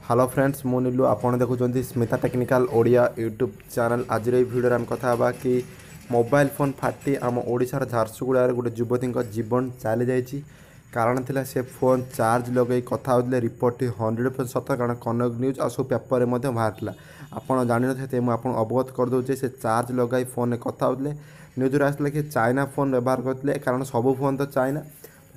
Hello friends मु नीलू आपड़ देखुं Smita technical Odia YouTube channel आज भिडियो आम कथा कि मोबाइल फोन फाटी आम ओडिशार झारसुगुड़ा गोटे युवती जीवन चली जाइए कारण थिला से फोन चार्ज लगे कथा होते रिपोर्ट 100% सत कारण कनक न्यूज और सब पेपर में बाहर आपड़ जान थे मुझे अवगत करदे से चार्ज लगे फोन में कथा होते न्यूज आसला कि चाइना फोन व्यवहार करते कारण सब फोन तो चाइना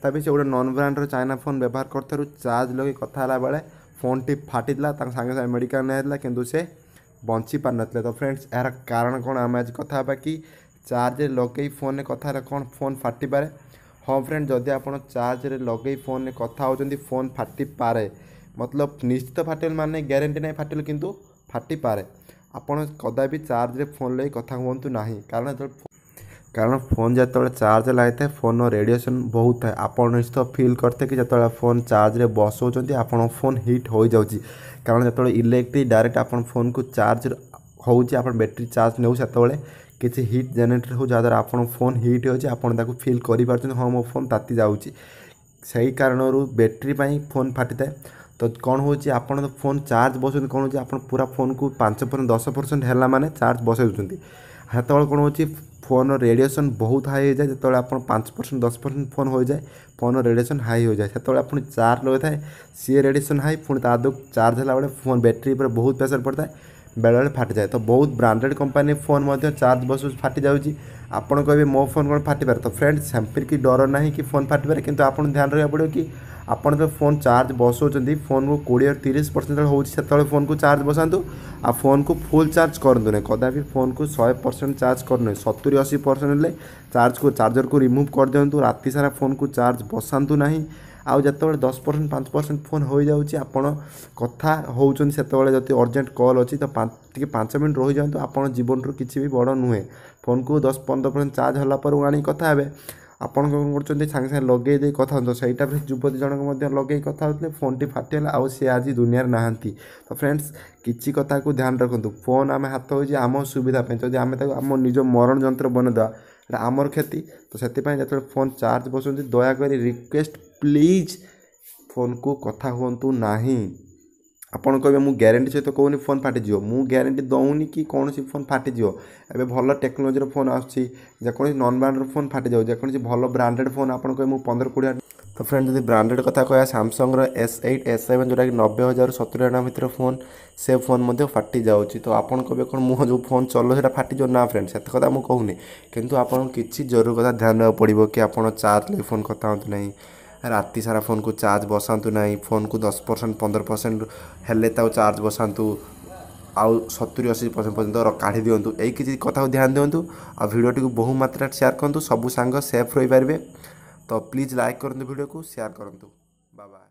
तभी से गोटे नॉन ब्रांडर चाइना फोन व्यवहार कर चार्ज लगे कथा बेले फोन टी फाटी सागे सागे मेडिकल नहीं कि से बंची पार ना तो फ्रेंड्स यार कारण कौन आम आज कथा कि चार्ज लगे फोन में कथा कौन फोन फाटी पारे। हाँ फ्रेंड जदि आप चार्ज लगे फोन में कथा होती फोन फाटी पारे मतलब निश्चित फाटिल माने ग्यारंटी नहीं फाटिल किंतु फाटी पारे आपड़ कदापि चार्ज रे फोन लगे कथा हूँ ना कारण फोन जो चार्ज लगे था फोन रेडिएशन बहुत है आप निश्चित फिल करते कि जो फोन चार्ज रे बसौं आप फोन हिट हो जाऊँगी कारण जो इलेक्ट्रिक डायरेक्ट आप फोन को चार्ज होप बैटेरी चार्ज नौ से किसी हिट जेनेटर हो जहाँद्वारा आप फोन हिट हो फिल कर हाँ मो फोन ताती जाऊँगी से कारण बैटेरी फोन फाटी थाए तो कौन हो फोन चार्ज बस कौन हो पूरा फोन को 5% 10% है माने चार्ज बसई दूसरी हेतु कौन हो फोन रेडिएशन बहुत हाई हो जाए जो आप 5% 10% फोन हो जाए फोन रेडिएशन हाई हो जाए से आप चार्ज लगे थाए सी रेडिएशन हाई पुणी आदू चार्ज है बेले फोन बैटेरी पर बहुत प्रेसर पड़ता है बेले बेले फाटी जाए तो बहुत ब्रांडेड कंपनी फोन चार्ज बस फाटी जाऊँगी आपड़ कहे मो फोन कौन फाटी पारे तो फ्रेंड्स सेमपिर की डर ना कि फोन फाटी पारे किंतु आप ध्यान रखा पड़ो कि आपड़ जो फोन चार्ज बसौं फोन को 20-30% हो फोन को चार्ज बसातु आ फोन को फुल चार्ज करूँ ना कदापि फोन को 100% चार्ज करूँ 70-80% चार्ज को चार्जर को रिमूव कर दिंतु राति सारा फोन को चार्ज बसातु ना आउ जो 10% 5% फोन हो जाऊँगी आपड़ कथा होती से जब अर्जेंट कॉल अच्छी तो 5 मिनट रही जातु आप जीवन रू किसी भी बड़ नुहे फोन को 10-15% चार्ज होला पर आनी कथा हे आपड़ कौन कर सागे सागे लगे दे कथा तो सहीटा भी युवती जनक लगे कथा होते फोन टी फाटीगला आउ सी आज दुनिया नहांती तो फ्रेंड्स किसी कथा को ध्यान रखु फोन आम हाथ हो आम सुविधा जब आम आम निज मरण यंत्र बनईदा आमर क्षति तो से जो फोन चार्ज बसुँ दयाक रिक्वेस्ट प्लीज फोन को कथा हूँ ना आपड़ कहे मुझे ग्यारंटी सहित कहूनी फोन फाटीज मु ग्यारंटी दौनी कि कौन फोन फाटीज एवं भल टेक्नोलोजी फोन आसो नॉन ब्रांडर फोन फाटी जाऊ जेको भल ब्रांडेड फोन आप कहे 15-20 तो फ्रेंड जब ब्रांडेड कथा कह सैमसंग S8 S7 जोटा कि 90,000-70,000 भितर फोन से फोन फाटी जाऊँगी तो आपड़ कहे कौन मुझे जो फोन चलो से फाटी जाओ ना फ्रेंड से कथा मुझे कहूनी किंतु आपको किसी जरूर कथा ध्यान रखा पड़ो कि आप चार्ज ले फोन कथा हूँ ना राति सारा फोन को चार्ज बसातु ना फोन को 10% 15% हेले चार्ज बसातु आउ 70-80% पर्यटन काढ़ी दिंतु यही किसी कथा को ध्यान दिंतु आ भिडियो को बहु मात्रा शेयर करूँ सब सांग सेफ रही पारे तो प्लीज़ लाइक करूँ वीडियो को शेयर करूँ बाय बाय।